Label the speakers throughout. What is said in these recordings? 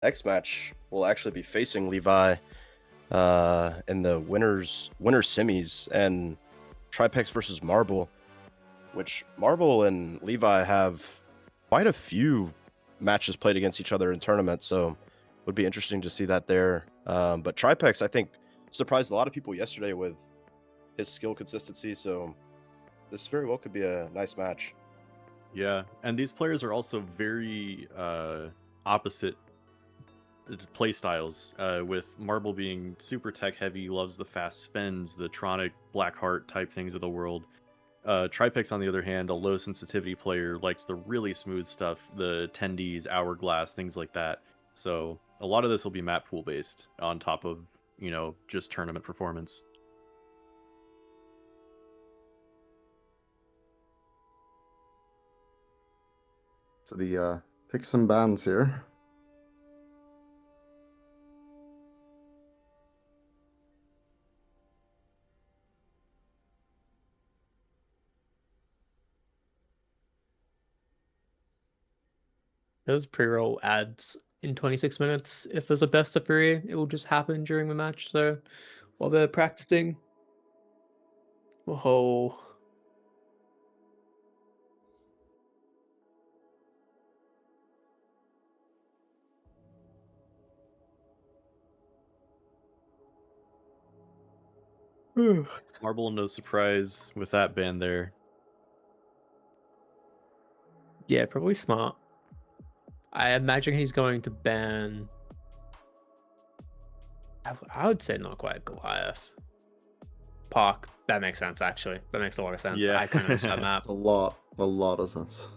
Speaker 1: Next match will actually be facing Levi in the winners semis, and Tripex versus Marble, which Marble and Levi have quite a few matches played against each other in tournaments, so it would be interesting to see that there. But Tripex, I think, surprised a lot of people yesterday with his skill consistency, so this very well could be a nice match.
Speaker 2: Yeah, and these players are also very opposite play styles, with Marble being super tech heavy, loves the fast spins, the Tronic Blackheart type things of the world. Tripex, on the other hand, a low sensitivity player, likes the really smooth stuff, the 10Ds, Hourglass, things like that. So a lot of this will be map pool based on top of, just tournament performance.
Speaker 3: So the picks and bans here.
Speaker 4: Those pre-roll ads in 26 minutes. If there's a best of 3, it will just happen during the match. So while they're practicing, whoa.
Speaker 2: Marble, no surprise with that ban there.
Speaker 4: Yeah, probably smart. I imagine he's going to ban. I would say not quite Goliath. Park. That makes sense, actually. That makes a lot of sense.
Speaker 2: Yeah.
Speaker 4: I kind of understand that.
Speaker 3: A lot of sense.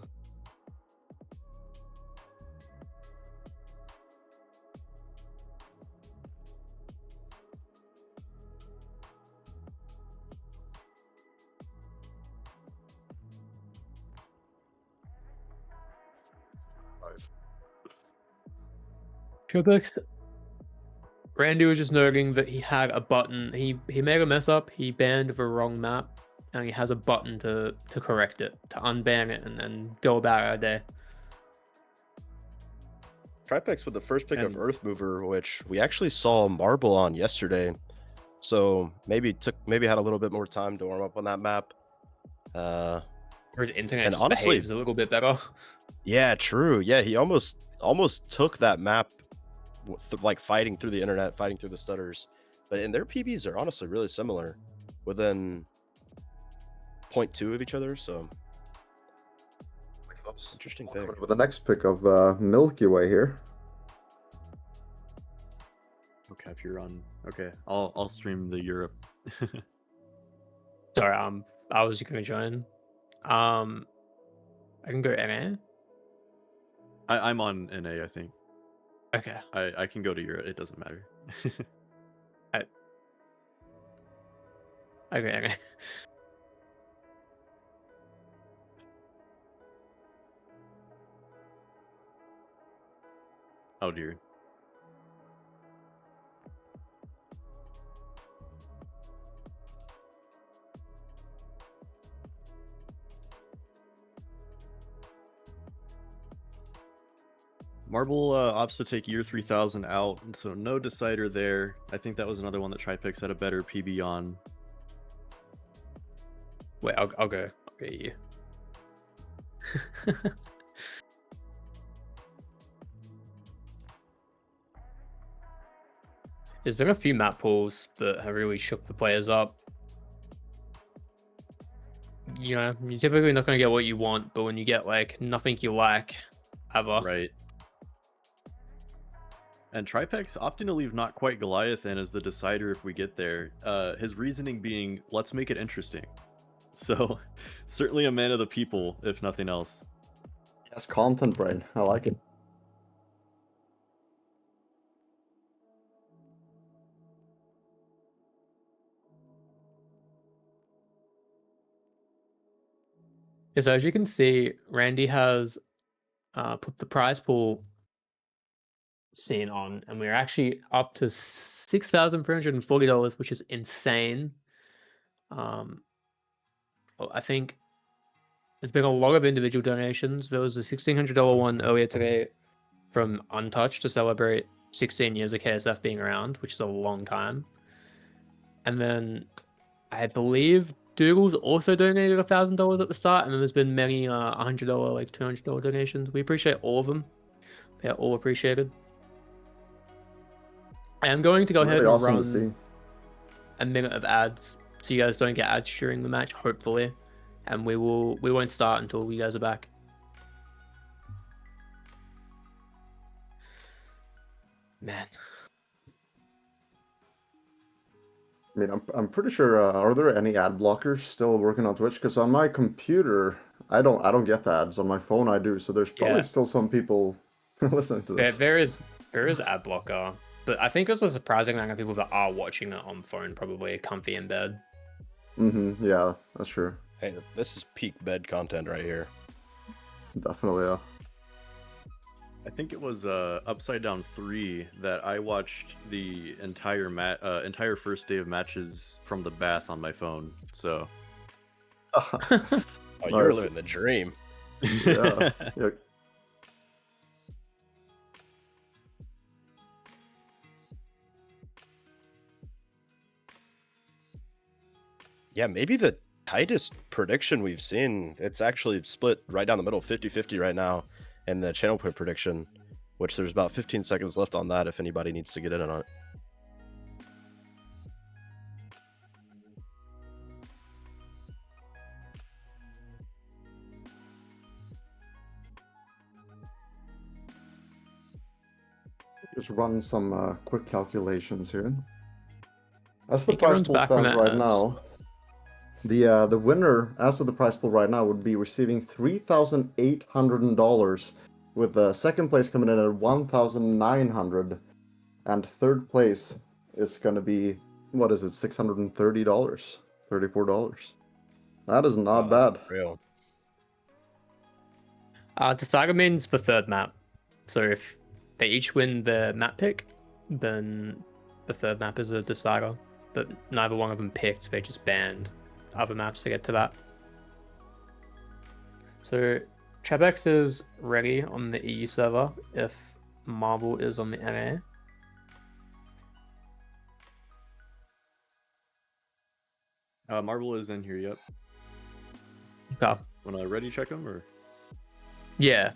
Speaker 3: Nice.
Speaker 4: Tripex. Randy was just noting that he had a button. He made a mess up. He banned the wrong map, and he has a button to correct it, to unban it, and then go about our day.
Speaker 1: Tripex with the first pick of Earth Mover, which we actually saw Marble on yesterday, so maybe had a little bit more time to warm up on that map.
Speaker 4: Or his internet
Speaker 1: and
Speaker 4: just
Speaker 1: honestly,
Speaker 4: behaves a little bit better.
Speaker 1: Yeah, true. Yeah, he almost took that map, like fighting through the internet, fighting through the stutters. But in their PBs are honestly really similar, within 0.2 of each other. So interesting pick.
Speaker 3: With the next pick of Milky Way here.
Speaker 2: Okay, if you're on, okay, I'll stream the Europe.
Speaker 4: Sorry, I was gonna join. I can go NA.
Speaker 2: I'm on NA, I think.
Speaker 4: Okay.
Speaker 2: I can go to Europe. It doesn't matter.
Speaker 4: Okay.
Speaker 2: Oh dear. Marble opts to take year 3000 out, and so no decider there. I think that was another one that Tripex had a better PB on.
Speaker 4: Wait, I'll go. I'll get you. There's been a few map pools that have really shook the players up. You know, you're typically not going to get what you want, but when you get like nothing you like, ever.
Speaker 2: Right. And Tripex opting to leave not quite Goliath in as the decider if we get there. His reasoning being, let's make it interesting. So, certainly a man of the people, if nothing else.
Speaker 3: Yes, content brain. I like it.
Speaker 4: So as you can see, Randy has put the prize pool scene on, and we're actually up to $6,340, which is insane. I think there's been a lot of individual donations. There was a $1,600 one earlier today from Untouched to celebrate 16 years of KSF being around, which is a long time. And then I believe Doogle's also donated $1,000 at the start, and then there's been many $100, like $200 donations. We appreciate all of them. They're all appreciated. I am going to go
Speaker 3: It's
Speaker 4: ahead
Speaker 3: really
Speaker 4: and
Speaker 3: awesome to
Speaker 4: run
Speaker 3: see.
Speaker 4: a minute of ads, so you guys don't get ads during the match, hopefully. And we won't start until you guys are back. Man.
Speaker 3: I mean, I'm pretty sure. Are there any ad blockers still working on Twitch? Because on my computer, I don't get the ads. On my phone, I do. So there's probably still some people listening to this.
Speaker 4: There is ad blocker, but I think it's a surprising amount of people that are watching it on phone, probably comfy in bed.
Speaker 3: Yeah, that's true.
Speaker 1: Hey, this is peak bed content right here.
Speaker 3: Definitely, yeah.
Speaker 2: I think it was Upsidedown4 that I watched the entire first day of matches from the bath on my phone. So,
Speaker 1: Oh, you were
Speaker 3: Nice.
Speaker 1: living the dream.
Speaker 3: Yeah. Yeah.
Speaker 1: Yeah, maybe the tightest prediction we've seen. It's actually split right down the middle, 50-50 right now in the channel point prediction, which there's about 15 seconds left on that if anybody needs to get in on it.
Speaker 3: Just run some quick calculations here. As the
Speaker 4: think
Speaker 3: price
Speaker 4: everyone's
Speaker 3: pool
Speaker 4: back from
Speaker 3: stands
Speaker 4: that
Speaker 3: right
Speaker 4: ads.
Speaker 3: now, the winner, as of the price pool right now, would be receiving $3,800, with second place coming in at $1,900, and third place is going to be, what is it, $630, $34. That is not bad.
Speaker 1: Real.
Speaker 4: Tsaga means the third map. So if they each win the map pick, then the third map is a Tsaga. But neither one of them picked, they just banned other maps to get to that. So Tripex is ready on the EU server if Marble is on the NA.
Speaker 2: Marvel is in here. Yep.
Speaker 4: Okay.
Speaker 2: Want to ready check him or?
Speaker 4: Yeah.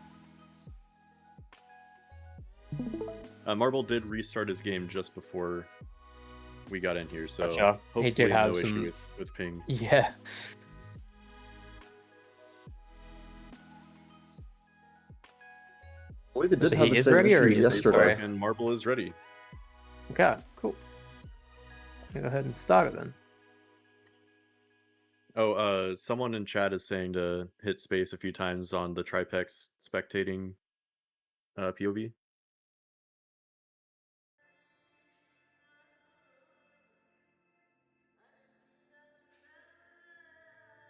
Speaker 2: Marvel did restart his game just before we got in here, so
Speaker 4: Gotcha. He
Speaker 2: hopefully
Speaker 4: did have
Speaker 2: no
Speaker 4: some-
Speaker 2: issue with ping.
Speaker 4: Yeah.
Speaker 3: I believe it did
Speaker 4: So
Speaker 3: have
Speaker 4: he
Speaker 3: the
Speaker 4: is
Speaker 3: same
Speaker 4: ready, or
Speaker 3: issue
Speaker 4: he is-
Speaker 3: yesterday.
Speaker 4: sorry.
Speaker 2: And Marvel is ready.
Speaker 4: Okay, cool. Go ahead and start it then.
Speaker 2: Oh, someone in chat is saying to hit space a few times on the Tripex spectating POV.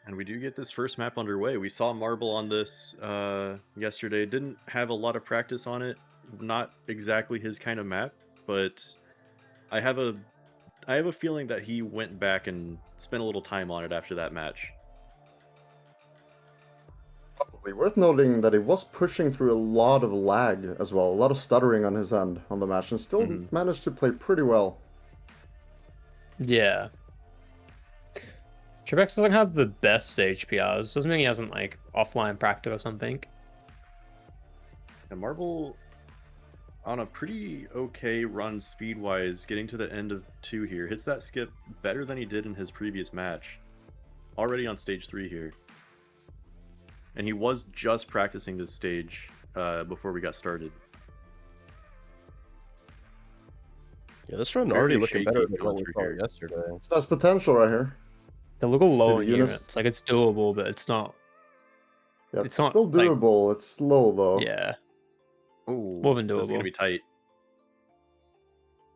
Speaker 2: And we do get this first map underway. We saw Marble on this yesterday. Didn't have a lot of practice on it. Not exactly his kind of map, but I have a feeling that he went back and spent a little time on it after that match.
Speaker 3: Probably worth noting that he was pushing through a lot of lag as well, a lot of stuttering on his end on the match, and still managed to play pretty well.
Speaker 4: Yeah. Tripex doesn't have the best HPRs. Doesn't mean he hasn't like offline practice or something.
Speaker 2: And Marble on a pretty okay run speed-wise, getting to the end of 2 here. Hits that skip better than he did in his previous match. Already on stage 3 here. And he was just practicing this stage before we got started.
Speaker 1: Yeah, this run
Speaker 2: Very
Speaker 1: already looking better
Speaker 2: shaky
Speaker 1: than what we
Speaker 2: counter
Speaker 1: saw
Speaker 2: here.
Speaker 1: yesterday.
Speaker 3: So that's potential right here.
Speaker 4: They're a little low
Speaker 3: the
Speaker 4: in
Speaker 3: units-
Speaker 4: units. Like it's doable, but it's not.
Speaker 3: Yeah,
Speaker 4: It's
Speaker 3: it's
Speaker 4: not,
Speaker 3: still
Speaker 4: like-
Speaker 3: doable. It's slow though.
Speaker 4: Yeah.
Speaker 2: Ooh,
Speaker 4: More than
Speaker 2: this is gonna
Speaker 4: doable.
Speaker 2: be tight.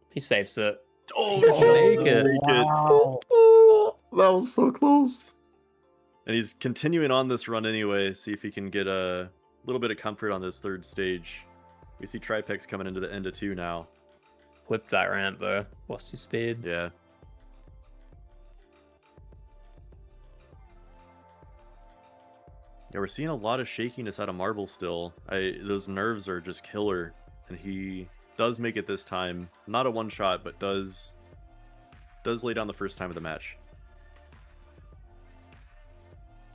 Speaker 4: He saves it.
Speaker 2: Oh,
Speaker 4: He doesn't make it.
Speaker 3: That was so close.
Speaker 2: And he's continuing on this run anyway. See if he can get a little bit of comfort on this third stage. We see Tripex coming into the end of 2 now.
Speaker 4: Flipped that ramp though. Lost his speed.
Speaker 2: Yeah. Yeah, we're seeing a lot of shakiness out of Marble still. Those nerves are just killer and he does make it this time. Not a one-shot, but does lay down the first time of the match.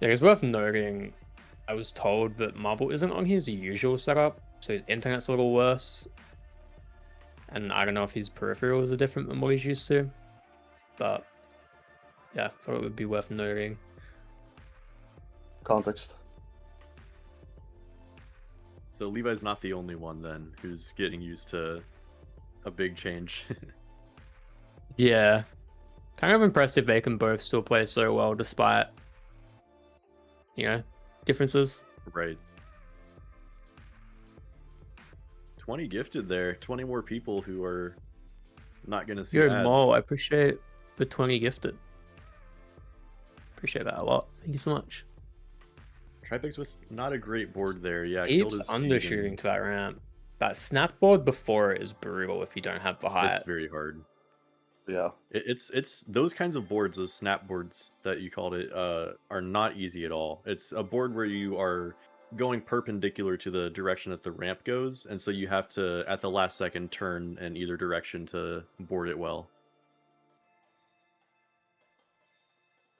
Speaker 4: Yeah, it's worth noting, I was told that Marble isn't on his usual setup, so his internet's a little worse. And I don't know if his peripherals are different than what he's used to. But yeah, I thought it would be worth noting.
Speaker 3: Context.
Speaker 2: So Levi's not the only one then who's getting used to a big change.
Speaker 4: Yeah. Kind of impressive they can both still play so well despite, differences.
Speaker 2: Right. 20 gifted there. 20 more people who are not going to see
Speaker 4: Yo,
Speaker 2: ads.
Speaker 4: Mo, I appreciate the 20 gifted. Appreciate that a lot. Thank you so much.
Speaker 2: Tripex with not a great board there. Yeah,
Speaker 4: Keeps
Speaker 2: killed his
Speaker 4: undershooting
Speaker 2: speed
Speaker 4: to that ramp. That snapboard before it is brutal if you don't have the
Speaker 2: and
Speaker 4: height.
Speaker 2: it's very hard.
Speaker 3: Yeah.
Speaker 2: It's those kinds of boards, those snap boards that you called it, are not easy at all. It's a board where you are going perpendicular to the direction that the ramp goes, and so you have to, at the last second, turn in either direction to board it well.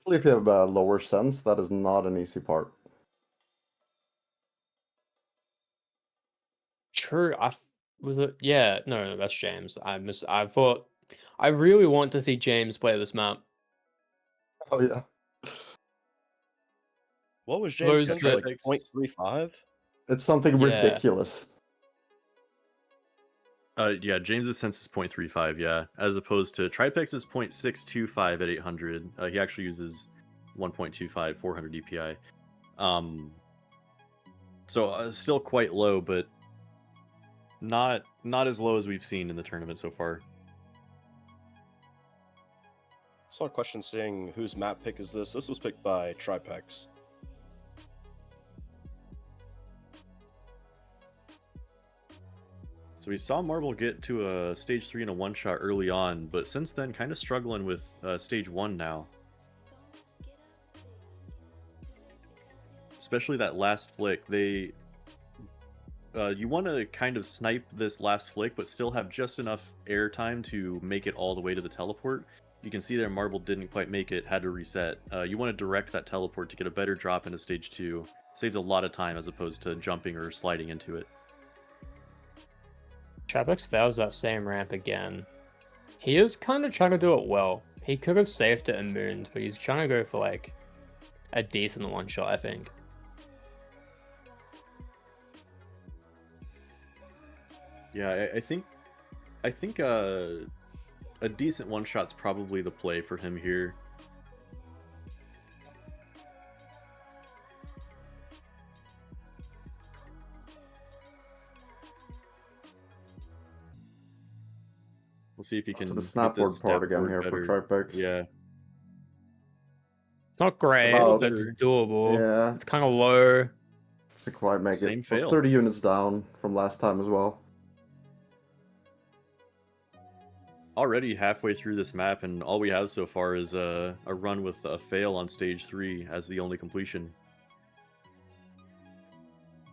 Speaker 3: If you have a lower sense, that is not an easy part.
Speaker 4: True. Was it? Yeah. No, that's James. I thought. I really want to see James play this map.
Speaker 3: Oh yeah.
Speaker 1: What was
Speaker 4: Those
Speaker 1: James' sense?
Speaker 2: that-
Speaker 1: Like 0.35?
Speaker 3: It's something
Speaker 4: Yeah.
Speaker 3: ridiculous.
Speaker 2: Yeah, James's sense is 0.35, yeah, as opposed to Tripex's 0.625 at 800. He actually uses 1.25, 400 DPI. So still quite low, but not as low as we've seen in the tournament so far.
Speaker 1: I saw a question saying whose map pick is this? This was picked by Tripex.
Speaker 2: So we saw Marble get to a stage 3 and a one-shot early on, but since then kind of struggling with stage 1 now. Especially that last flick. You want to kind of snipe this last flick, but still have just enough air time to make it all the way to the teleport. You can see there Marble didn't quite make it, had to reset. You want to direct that teleport to get a better drop into stage 2. Saves a lot of time as opposed to jumping or sliding into it.
Speaker 4: Tripex fails that same ramp again. He is kind of trying to do it well. He could have saved it and mooned, but he's trying to go for like a decent one shot, I think.
Speaker 2: Yeah, I think a decent one shot's probably the play for him here. We'll see if he can
Speaker 3: To the
Speaker 2: get this
Speaker 3: snapboard part again
Speaker 2: snapboard
Speaker 3: here
Speaker 2: better.
Speaker 3: for Tripex.
Speaker 2: Yeah,
Speaker 4: It's not great,
Speaker 3: About-
Speaker 4: but it's doable.
Speaker 3: Yeah.
Speaker 4: It's kind of low.
Speaker 3: Doesn't quite make
Speaker 2: Same
Speaker 3: it. Was
Speaker 2: fail.
Speaker 3: 30 units down from last time as well.
Speaker 2: already halfway through this map, and all we have so far is a run with a fail on stage 3 as the only completion.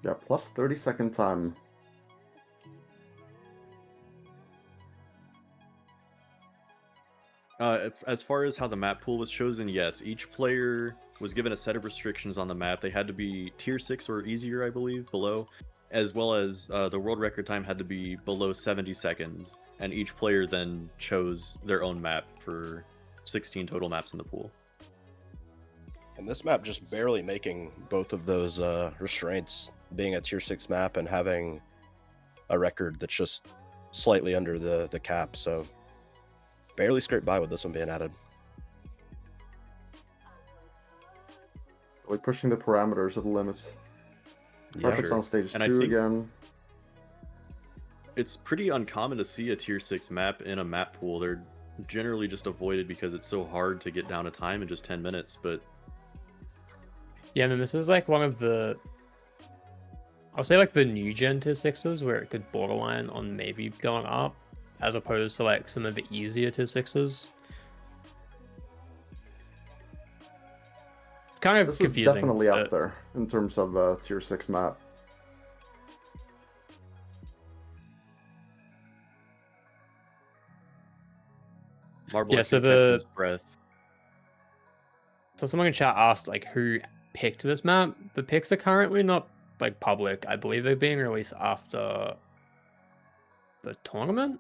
Speaker 3: Yeah, plus 30-second time.
Speaker 2: As far as how the map pool was chosen, yes, each player was given a set of restrictions on the map. They had to be tier 6 or easier, I believe, below, as well as the world record time had to be below 70 seconds, and each player then chose their own map for 16 total maps in the pool.
Speaker 1: And this map just barely making both of those restraints, being a tier 6 map and having a record that's just slightly under the cap, so barely scraped by with this one being added.
Speaker 3: Like pushing the parameters of the limits.
Speaker 1: Yeah,
Speaker 3: Tripex
Speaker 2: sure.
Speaker 3: on stage
Speaker 2: And I
Speaker 3: 2
Speaker 2: think-
Speaker 3: again.
Speaker 2: It's pretty uncommon to see a tier 6 map in a map pool. They're generally just avoided because it's so hard to get down to time in just 10 minutes, but
Speaker 4: Yeah, I mean, this is like one of the, I'll say like the new gen tier 6s where it could borderline on maybe going up, as opposed to like some of the easier tier 6s. It's kind of
Speaker 3: This is
Speaker 4: confusing.
Speaker 3: definitely
Speaker 4: but
Speaker 3: up there in terms of tier 6 map.
Speaker 2: Marble
Speaker 4: Yeah, so
Speaker 2: actually catching his
Speaker 4: the-
Speaker 2: breath.
Speaker 4: So someone in chat asked like who picked this map. The picks are currently not like public. I believe they're being released after the tournament.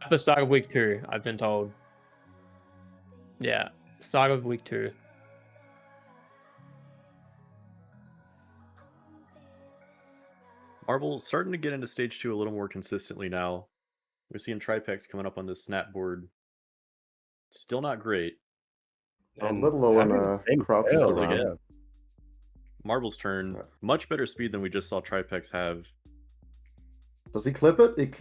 Speaker 4: At the start of week 2, I've been told. Yeah, start of week 2.
Speaker 2: Marble starting to get into stage 2 a little more consistently now. We're seeing Tripex coming up on this snap board. Still not great.
Speaker 3: A
Speaker 1: And
Speaker 3: little low on
Speaker 1: having the same
Speaker 3: crouches
Speaker 1: fails,
Speaker 3: around.
Speaker 1: yeah.
Speaker 2: Marble's turn.
Speaker 3: Yeah.
Speaker 2: Much better speed than we just saw Tripex have.
Speaker 3: Does he clip it?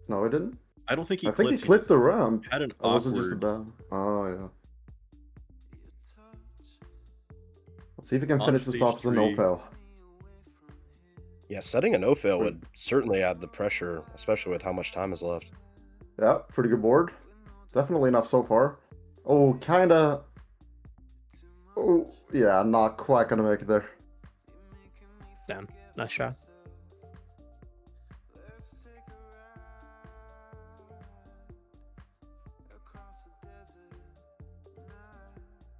Speaker 3: No, he didn't.
Speaker 2: I don't think he
Speaker 3: I think he
Speaker 2: clipped.
Speaker 3: clipped
Speaker 2: just
Speaker 3: the ramp.
Speaker 2: had an
Speaker 3: Or was it just a
Speaker 2: awkward
Speaker 3: down? Oh, yeah. Let's see if he can
Speaker 2: On
Speaker 3: finish this
Speaker 2: stage
Speaker 3: off as a
Speaker 2: 3.
Speaker 3: no-fail.
Speaker 1: Yeah, setting a no-fail would certainly add the pressure, especially with how much time is left.
Speaker 3: Yeah, pretty good board. Definitely enough so far. Oh, kinda. Oh, yeah, not quite gonna make it there.
Speaker 4: Damn, nice shot.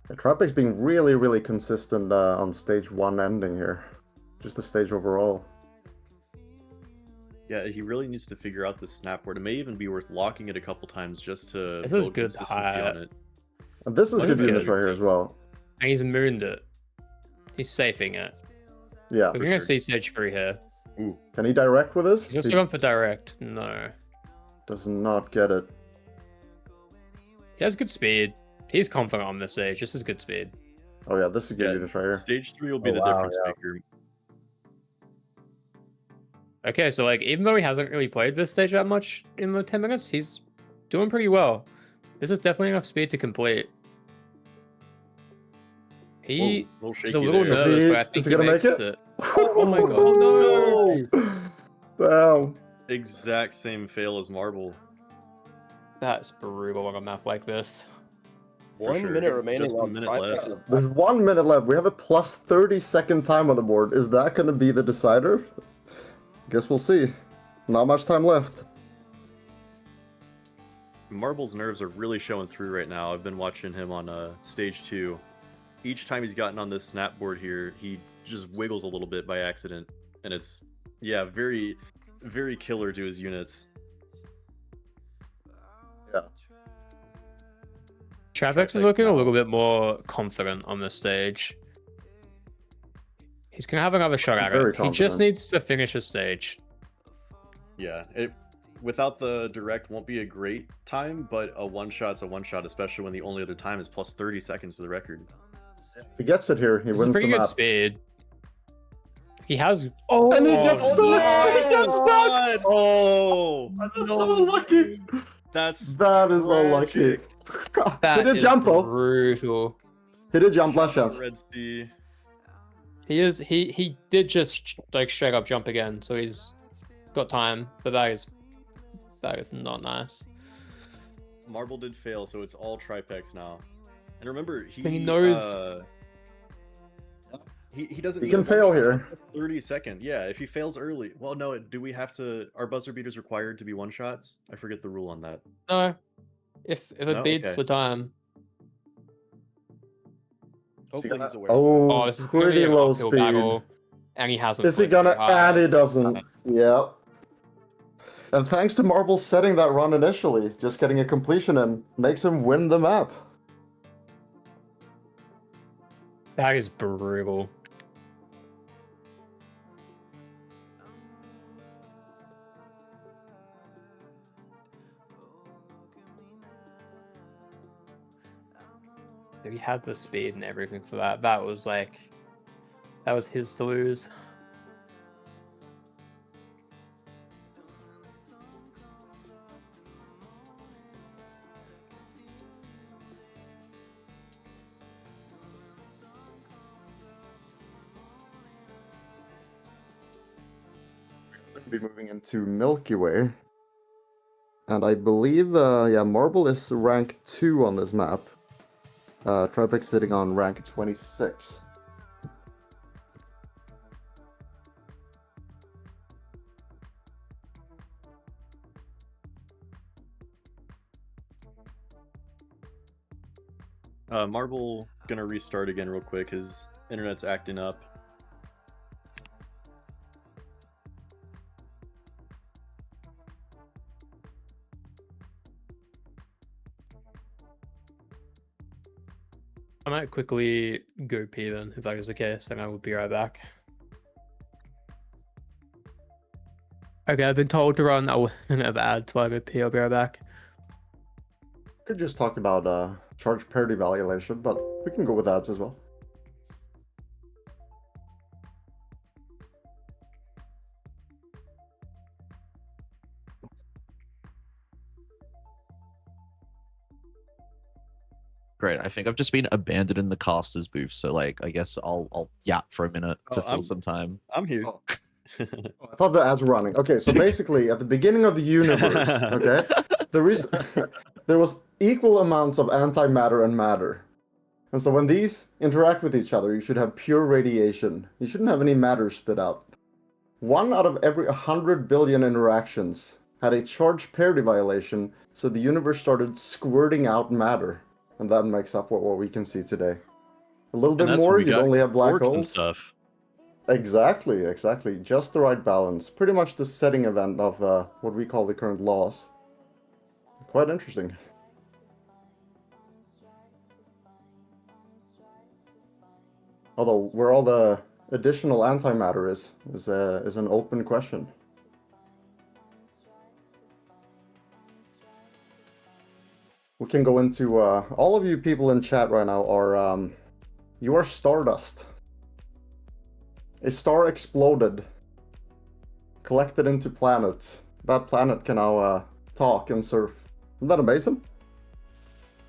Speaker 3: Yeah, Tripex being really, really consistent on stage 1 ending here. Just the stage overall.
Speaker 2: Yeah, he really needs to figure out this snap board. It may even be worth locking it a couple times just to
Speaker 4: This is
Speaker 2: build
Speaker 4: good
Speaker 2: consistency
Speaker 4: high.
Speaker 2: on it.
Speaker 3: And this is
Speaker 4: This
Speaker 3: good
Speaker 4: is good.
Speaker 3: units right here as well.
Speaker 4: And he's mooned it. He's safing it.
Speaker 3: Yeah.
Speaker 4: We're gonna
Speaker 2: sure.
Speaker 4: see stage 3 here.
Speaker 3: Can he direct with this?
Speaker 4: He's also
Speaker 3: He
Speaker 4: going for direct. No.
Speaker 3: does not get it.
Speaker 4: He has good speed. He's confident on this stage. This is good speed.
Speaker 3: Oh yeah, this is good
Speaker 2: Yeah,
Speaker 3: units right here.
Speaker 2: Stage 3 will be
Speaker 1: Oh,
Speaker 2: the
Speaker 1: wow,
Speaker 2: difference
Speaker 1: yeah.
Speaker 2: maker.
Speaker 4: Okay, so like even though he hasn't really played this stage that much in the 10 minutes, he's doing pretty well. This is definitely enough speed to complete. He
Speaker 2: Little
Speaker 4: is
Speaker 2: shaky
Speaker 4: a little
Speaker 2: there.
Speaker 3: Is
Speaker 4: nervous,
Speaker 3: he-
Speaker 4: but I think
Speaker 3: is he
Speaker 4: he
Speaker 3: gonna make
Speaker 4: makes
Speaker 3: it?
Speaker 4: it. Oh my god, no!
Speaker 3: Damn.
Speaker 2: Exact same fail as Marble.
Speaker 4: That's brutal on a map like this.
Speaker 2: For
Speaker 1: 1
Speaker 2: sure.
Speaker 1: minute remaining
Speaker 2: Just a
Speaker 1: on
Speaker 2: minute
Speaker 1: Tripex.
Speaker 2: left.
Speaker 3: There's 1 minute left. We have a plus 30-second time on the board. Is that going to be the decider? Guess we'll see. Not much time left.
Speaker 2: Marble's nerves are really showing through right now. I've been watching him on stage 2. Each time he's gotten on this snap board here, he just wiggles a little bit by accident. And it's, yeah, very, very killer to his units.
Speaker 3: Yeah.
Speaker 4: Tripex is
Speaker 2: Tripex
Speaker 4: looking a
Speaker 2: now.
Speaker 4: little bit more confident on this stage. He's gonna have another shot at
Speaker 3: Very
Speaker 4: it. He just
Speaker 3: confident.
Speaker 4: needs to finish his stage.
Speaker 2: Yeah, without the direct won't be a great time, but a one-shot's a one-shot, especially when the only other time is plus 30 seconds to the record.
Speaker 3: If he gets it here, he
Speaker 4: This is
Speaker 3: wins the
Speaker 4: pretty good
Speaker 3: map.
Speaker 4: speed. He has.
Speaker 1: Oh,
Speaker 3: And he gets stuck! He gets stuck!
Speaker 2: Oh!
Speaker 3: That's so unlucky!
Speaker 2: That's
Speaker 3: That is unlucky.
Speaker 2: tragic.
Speaker 3: He
Speaker 4: That
Speaker 3: did
Speaker 4: is
Speaker 3: jump though.
Speaker 4: brutal.
Speaker 3: He did jump last chance.
Speaker 2: Red Sea.
Speaker 4: He is. He did just like straight up jump again, so he's got time. But that is not nice.
Speaker 2: Marble did fail, so it's all Tripex now. And remember,
Speaker 4: He knows-
Speaker 2: he doesn't.
Speaker 3: He
Speaker 2: need
Speaker 3: can
Speaker 2: a
Speaker 3: fail
Speaker 2: one-shot.
Speaker 3: here.
Speaker 2: That's 30-second. Yeah, if he fails early. Well, no. Do we have to? Are buzzer beaters required to be one shots? I forget the rule on that.
Speaker 4: No, if it
Speaker 2: No?
Speaker 4: beats
Speaker 2: Okay.
Speaker 4: the time.
Speaker 1: Hopefully he's aware.
Speaker 4: Oh,
Speaker 3: Oh,
Speaker 4: this is gonna be
Speaker 3: pretty
Speaker 4: an
Speaker 3: low
Speaker 4: uphill
Speaker 3: speed.
Speaker 4: battle, and he hasn't.
Speaker 3: Is he
Speaker 4: played
Speaker 3: gonna?
Speaker 4: very high.
Speaker 3: And he doesn't. Yep. And thanks to Marble setting that run initially, just getting a completion in makes him win the map.
Speaker 4: That is brutal. He had the speed and everything for that. That was his to lose.
Speaker 3: Be moving into Milky Way. And I believe, Marble is rank 2 on this map. Tripex sitting on rank 26.
Speaker 2: Marble gonna restart again real quick. His internet's acting up.
Speaker 4: I might quickly go pee then, if that is the case, and I will be right back. Okay, I've been told to run a minute of ads while I go pee. I'll be right back.
Speaker 3: Could just talk about charge parity valuation, but we can go with ads as well.
Speaker 5: Great. I think I've just been abandoned in the casters booth, so like I guess I'll yap for a minute to fill some time.
Speaker 2: I'm here.
Speaker 3: Oh. I thought the ads were running. Okay, so basically at the beginning of the universe, okay, there was equal amounts of antimatter and matter. And so when these interact with each other, you should have pure radiation. You shouldn't have any matter spit out. 1 out of every 100 billion interactions had a charge parity violation, so the universe started squirting out matter. And that makes up what we can see today. A little bit more, you'd only have black
Speaker 2: Quarks
Speaker 3: holes.
Speaker 2: and stuff.
Speaker 3: Exactly. Just the right balance. Pretty much the setting event of what we call the current laws. Quite interesting. Although, where all the additional antimatter is an open question. We can go into all of you people in chat right now are you are stardust. A star exploded, collected into planets. That planet can now talk and surf. Isn't that amazing?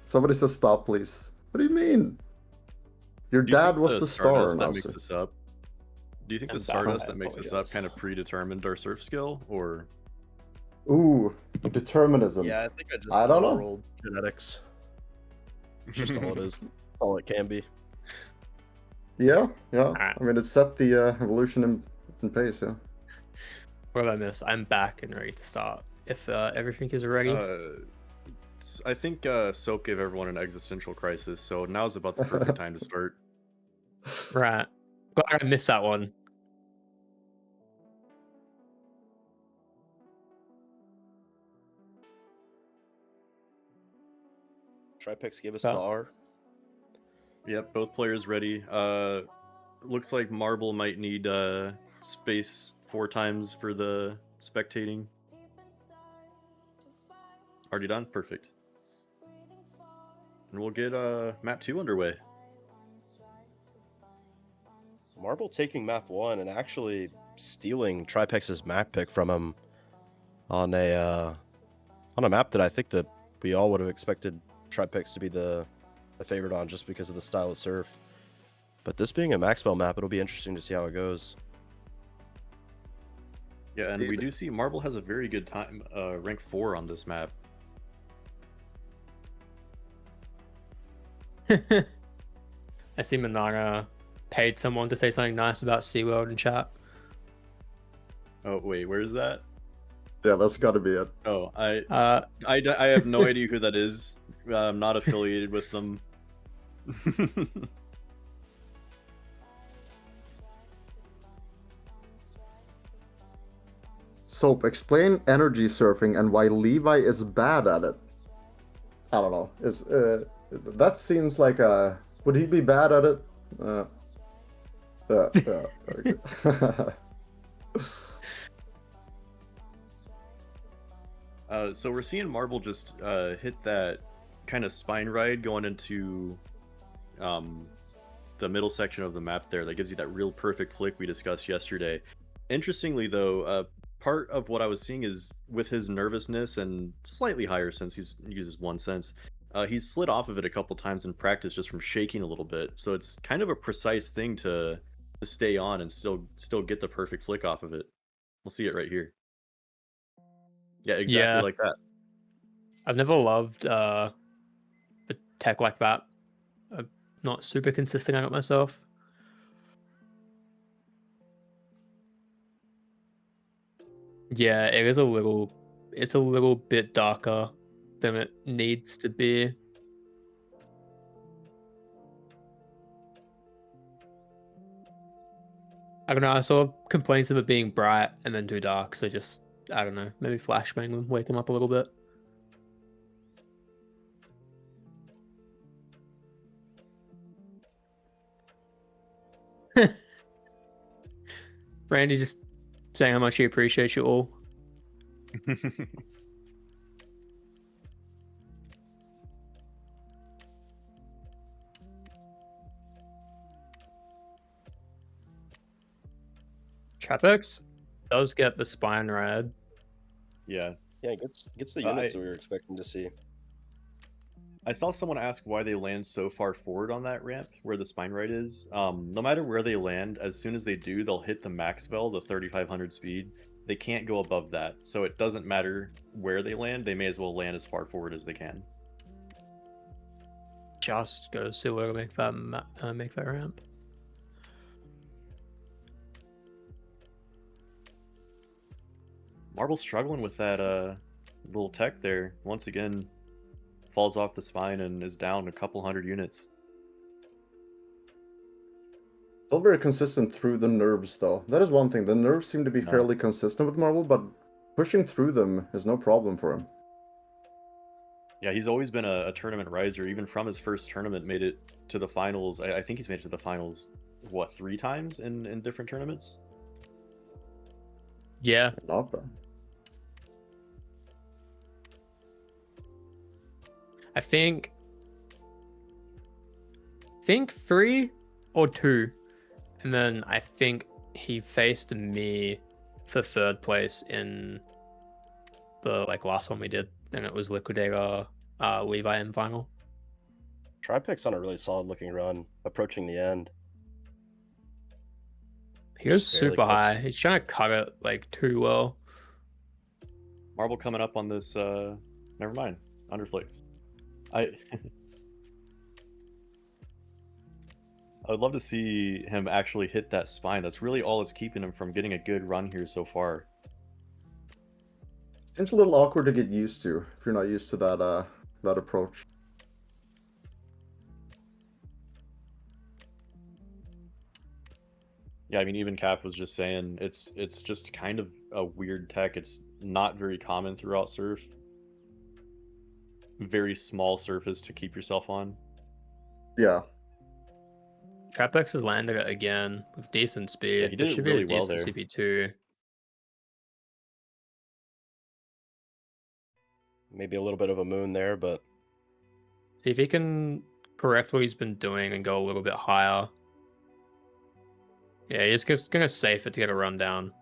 Speaker 3: Somebody says stop, please. What do you mean? Your dad was the star
Speaker 2: that
Speaker 3: announcer.
Speaker 2: makes this up. Do you think the stardust that makes this up kind of predetermined our surf skill, or?
Speaker 3: Ooh, determinism.
Speaker 1: Yeah, I think I just
Speaker 3: don't know.
Speaker 1: rolled genetics. It's just all it is. All it can be.
Speaker 3: Yeah. I mean, it set the evolution in pace, yeah.
Speaker 4: What about this? I'm back and ready to start. If everything is ready.
Speaker 2: I think Soap gave everyone an existential crisis, so now's about the perfect time to start.
Speaker 4: Right. Glad I missed that one.
Speaker 1: Tripex gave us the R.
Speaker 2: Yep, both players ready. Looks like Marble might need space 4 times for the spectating. Already done? Perfect. And we'll get map 2 underway.
Speaker 1: Marble taking map 1 and actually stealing Tripex's map pick from him on a map that I think that we all would have expected Tripex to be the favorite on just because of the style of surf. But this being a Maxwell map, it'll be interesting to see how it goes.
Speaker 2: Yeah, and we do see Marble has a very good time, rank 4 on this map.
Speaker 4: I see Manana paid someone to say something nice about SeaWorld in chat.
Speaker 2: Oh, wait, where is that?
Speaker 3: Yeah, that's got to be it.
Speaker 2: Oh, I have no idea who that is. I'm not affiliated with them.
Speaker 3: Soap, explain energy surfing and why Levi is bad at it. I don't know. That seems like a... Would he be bad at it?
Speaker 2: So we're seeing Marble just hit that kind of spine ride going into the middle section of the map there. That gives you that real perfect flick we discussed yesterday. Interestingly, though, part of what I was seeing is with his nervousness and slightly higher sense, he uses 1 sense, he's slid off of it a couple times in practice just from shaking a little bit. So it's kind of a precise thing to stay on and still get the perfect flick off of it. We'll see it right here. Yeah, exactly like that.
Speaker 4: I've never loved a tech like that. I'm not super consistent at it myself. Yeah, it is it's a little bit darker than it needs to be. I don't know. I saw complaints of it being bright and then too dark, so just I don't know. Maybe flashbang them, wake them up a little bit. Randy just saying how much he appreciates you all. Tripex does get the spine ride.
Speaker 2: Yeah.
Speaker 1: Yeah, it gets the
Speaker 2: Uh,
Speaker 1: units
Speaker 2: I-
Speaker 1: that we were expecting to see.
Speaker 2: I saw someone ask why they land so far forward on that ramp where the spine right is. No matter where they land, as soon as they do, they'll hit the max vel, the 3500 speed. They can't go above that, so it doesn't matter where they land. They may as well land as far forward as they can.
Speaker 4: Just go see where to make that ramp.
Speaker 2: Marble's struggling with that little tech there. Once again, falls off the spine and is down a couple hundred units.
Speaker 3: Still very consistent through the nerves, though. That is one thing. The nerves seem to be
Speaker 2: No.
Speaker 3: fairly consistent with Marble, but pushing through them is no problem for him.
Speaker 2: Yeah, he's always been a tournament riser. Even from his first tournament, made it to the finals. I think he's made it to the finals, what, 3 times in different tournaments?
Speaker 4: Yeah.
Speaker 3: Not bad.
Speaker 4: I think 3 or 2. And then I think he faced me for 3rd place in the last one we did, and it was Liquidator Levi M final.
Speaker 1: Tripex on a really solid looking run, approaching the end.
Speaker 4: He goes
Speaker 1: Just barely
Speaker 4: super high.
Speaker 1: close.
Speaker 4: He's trying to cut it too well.
Speaker 2: Marble coming up on this. Never mind. Underflakes. I would love to see him actually hit that spine. That's really all that's keeping him from getting a good run here so far.
Speaker 3: Seems a little awkward to get used to if you're not used to that approach.
Speaker 2: Yeah, I mean, even Caff was just saying it's just kind of a weird tech. It's not very common throughout surf. Very small surface to keep yourself on.
Speaker 3: Yeah.
Speaker 4: Tripex has landed it again with decent speed.
Speaker 2: Yeah, he did
Speaker 4: This
Speaker 2: it
Speaker 4: should
Speaker 2: really
Speaker 4: be a
Speaker 2: well
Speaker 4: decent
Speaker 2: there.
Speaker 4: CP2.
Speaker 1: Maybe a little bit of a moon there, but
Speaker 4: See if he can correct what he's been doing and go a little bit higher. Yeah, he's just gonna safe it to get a rundown.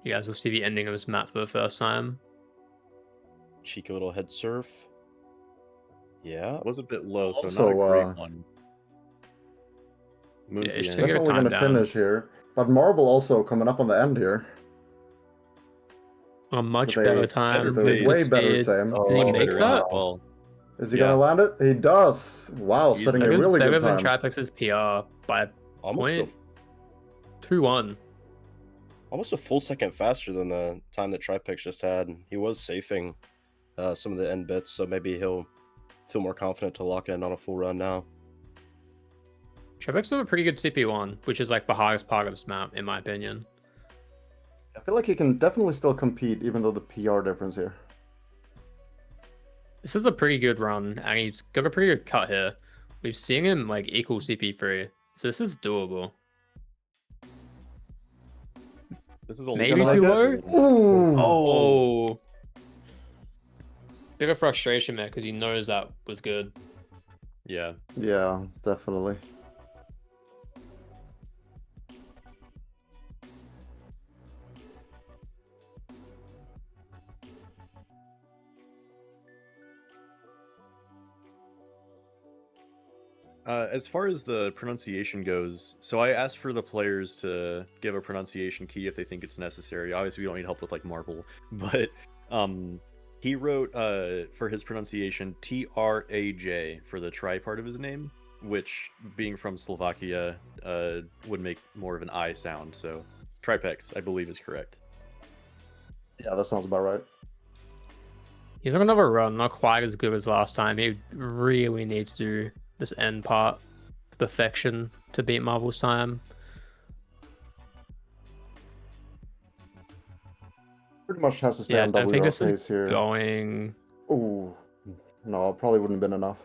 Speaker 4: You guys will see the ending of this map for the first time.
Speaker 1: cheeky little head surf. Yeah.
Speaker 2: It was a bit low, so
Speaker 3: Also,
Speaker 2: not a great one. Moves
Speaker 4: Yeah,
Speaker 2: the
Speaker 4: he's
Speaker 2: end.
Speaker 4: taking a
Speaker 3: Definitely
Speaker 4: time
Speaker 3: going to
Speaker 4: down.
Speaker 3: finish here. But Marble also coming up on the end here.
Speaker 4: A much
Speaker 3: With a-
Speaker 4: better time.
Speaker 2: better
Speaker 3: With a
Speaker 2: pace.
Speaker 3: way
Speaker 4: the
Speaker 3: better
Speaker 4: speed.
Speaker 3: time.
Speaker 2: Oh,
Speaker 4: Did he
Speaker 2: much
Speaker 4: make
Speaker 2: better end as
Speaker 4: that?
Speaker 2: well.
Speaker 3: Is he
Speaker 2: Yeah.
Speaker 3: going to land it? He does. Wow,
Speaker 2: He's-
Speaker 3: setting
Speaker 4: That
Speaker 3: a
Speaker 4: goes
Speaker 3: really
Speaker 4: better
Speaker 3: good
Speaker 4: than
Speaker 3: time.
Speaker 4: Tripex's PR by
Speaker 1: Almost
Speaker 4: 0.21.
Speaker 1: almost a full second faster than the time that Tripex just had. He was safing some of the end bits, so maybe he'll feel more confident to lock in on a full run now.
Speaker 4: Tripex did a pretty good CP1, which is the hardest part of this map, in my opinion.
Speaker 3: I feel like he can definitely still compete, even though the PR difference here.
Speaker 4: This is a pretty good run, and he's got a pretty good cut here. We've seen him equal CP3, so this is doable.
Speaker 2: This is a
Speaker 4: Maybe
Speaker 3: gonna
Speaker 4: too
Speaker 3: make
Speaker 4: low?
Speaker 3: Ooh.
Speaker 4: Oh. Bit of frustration there because he knows that was good.
Speaker 2: Yeah.
Speaker 3: Yeah, definitely.
Speaker 2: As far as the pronunciation goes, so I asked for the players to give a pronunciation key if they think it's necessary. Obviously, we don't need help with Marble, but he wrote for his pronunciation TRAJ for the try part of his name, which being from Slovakia would make more of an I sound. So Tripex, I believe, is correct.
Speaker 3: Yeah, that sounds about right.
Speaker 4: He's on another run, not quite as good as last time. He really needs to do this end part to perfection to beat Marvel's time.
Speaker 3: pretty much has to stay
Speaker 4: Yeah,
Speaker 3: on
Speaker 4: I think
Speaker 3: WR
Speaker 4: this
Speaker 3: pace
Speaker 4: is
Speaker 3: here.
Speaker 4: going.
Speaker 3: Ooh, no, it probably wouldn't have been enough.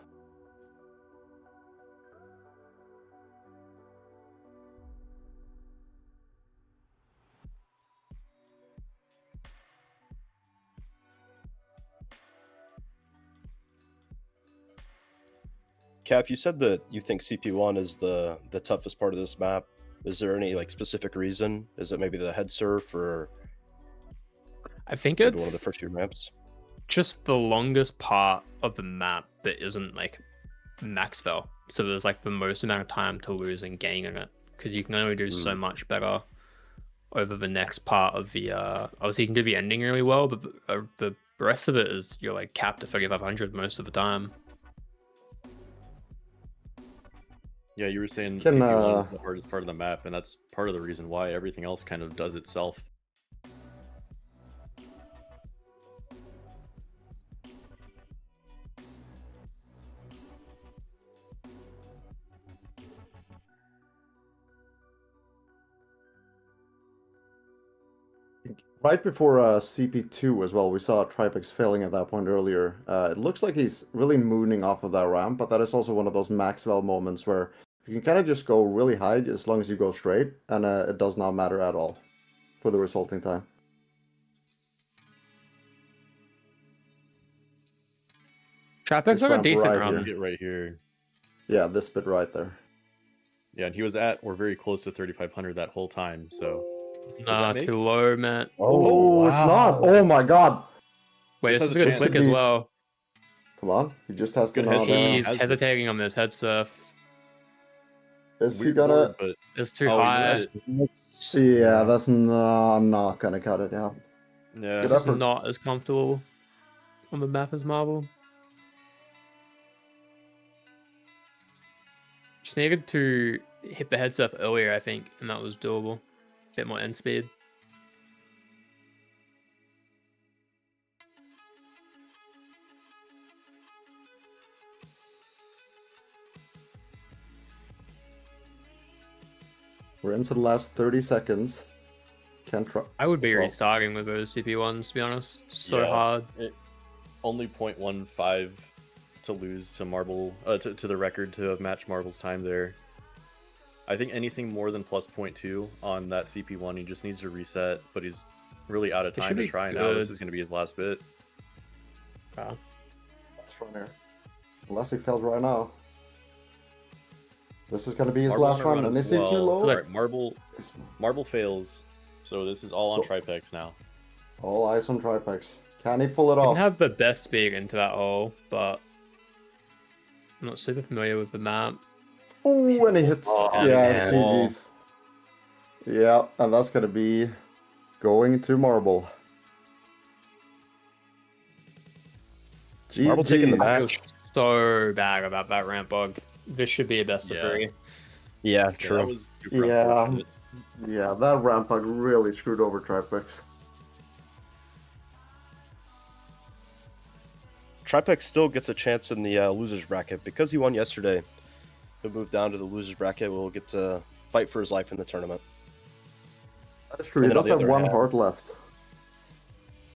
Speaker 1: Caff, you said that you think CP1 is the toughest part of this map. Is there any like specific reason? Is it maybe the head surf or
Speaker 4: I think
Speaker 1: maybe one of the
Speaker 4: it's
Speaker 1: first few ramps?
Speaker 4: just the longest part of the map that isn't like Maxwell. So there's like the most amount of time to lose and gain in it because you can only do so much better over the next part of the. Obviously, you can do the ending really well, but the rest of it is you're like capped at 3500 most of the time.
Speaker 2: Yeah, you were saying
Speaker 3: Can,
Speaker 2: CP1 is the hardest part of the map, and that's part of the reason why everything else kind of does itself.
Speaker 3: Right before CP2 as well, we saw Tripex failing at that point earlier. It looks like he's really mooning off of that ramp, but that is also one of those Maxwell moments where you can kind of just go really high as long as you go straight, and it does not matter at all for the resulting time.
Speaker 4: Tripex
Speaker 3: This
Speaker 4: got a
Speaker 3: ramp
Speaker 4: decent
Speaker 3: right
Speaker 4: run.
Speaker 3: here.
Speaker 2: Get right here.
Speaker 3: Yeah, this bit right there.
Speaker 2: Yeah, and he was at or very close to 3500 that whole time, so.
Speaker 4: Nah,
Speaker 2: make?
Speaker 4: too low, Matt.
Speaker 3: Oh, it's not. Oh my god.
Speaker 4: Wait,
Speaker 2: This
Speaker 4: this
Speaker 2: has
Speaker 4: is
Speaker 2: a
Speaker 4: a good
Speaker 2: chance.
Speaker 4: flick
Speaker 3: Could
Speaker 4: as
Speaker 3: be-
Speaker 4: well.
Speaker 3: Come on, he just has to
Speaker 2: Good
Speaker 3: not.
Speaker 2: heads up.
Speaker 4: He's
Speaker 2: has this.
Speaker 4: hesitating on this head surf.
Speaker 3: Is he
Speaker 2: Weird
Speaker 3: gonna?
Speaker 2: board, but
Speaker 4: It's too
Speaker 2: Oh, he
Speaker 4: high.
Speaker 2: moved
Speaker 4: It's
Speaker 2: it.
Speaker 3: Yeah, that's not gonna cut it out.
Speaker 2: Yeah,
Speaker 3: Good
Speaker 4: just
Speaker 3: effort.
Speaker 4: not as comfortable on the map as Marble. Just needed to hit the head surf earlier, I think, and that was doable. Bit more end speed.
Speaker 3: We're into the last 30 seconds. Can't try.
Speaker 4: I would be
Speaker 3: Well-
Speaker 4: restarting with those CP1s, to be honest. So
Speaker 2: Yeah.
Speaker 4: hard.
Speaker 2: only 0.15 to lose to Marble, to the record to have matched Marble's time there. I think anything more than plus 0.2 on that CP1, he just needs to reset, but he's really out of
Speaker 4: It
Speaker 2: time
Speaker 4: should
Speaker 2: to
Speaker 4: be
Speaker 2: try now. This
Speaker 4: good.
Speaker 2: is going to be his last bit.
Speaker 4: Wow.
Speaker 3: Last run here. Unless he failed right now. This is gonna be his
Speaker 2: Marble
Speaker 3: last
Speaker 2: on a
Speaker 3: run, and
Speaker 2: as
Speaker 3: is he too
Speaker 2: well.
Speaker 3: low?
Speaker 2: Alright, Marble
Speaker 3: It's
Speaker 2: fails, so this is all on
Speaker 3: So-
Speaker 2: Tripex now.
Speaker 3: all eyes on Tripex. Can he pull it
Speaker 4: You
Speaker 3: off?
Speaker 4: can have the best speed into that hole, but I'm not super familiar with the map.
Speaker 3: Oh, and he hits.
Speaker 1: Oh,
Speaker 3: Yeah, it's
Speaker 1: man.
Speaker 3: GG's. Yeah, and that's gonna be going to Marble.
Speaker 1: Marble taking the
Speaker 3: GG's.
Speaker 4: I
Speaker 1: match.
Speaker 4: feel so bad about that ramp bug. This should be a best of
Speaker 2: Yeah.
Speaker 4: 3.
Speaker 1: Yeah,
Speaker 2: Yeah,
Speaker 1: true.
Speaker 2: that was super
Speaker 3: Yeah.
Speaker 2: unfortunate.
Speaker 3: Yeah, that ramp bug really screwed over Tripex.
Speaker 1: Tripex still gets a chance in the losers bracket because he won yesterday. He'll move down to the losers bracket. We'll get to fight for his life in the tournament.
Speaker 3: That's true.
Speaker 1: And
Speaker 3: He
Speaker 1: then on
Speaker 3: does
Speaker 1: the
Speaker 3: have
Speaker 1: other
Speaker 3: one
Speaker 1: hand-
Speaker 3: heart left.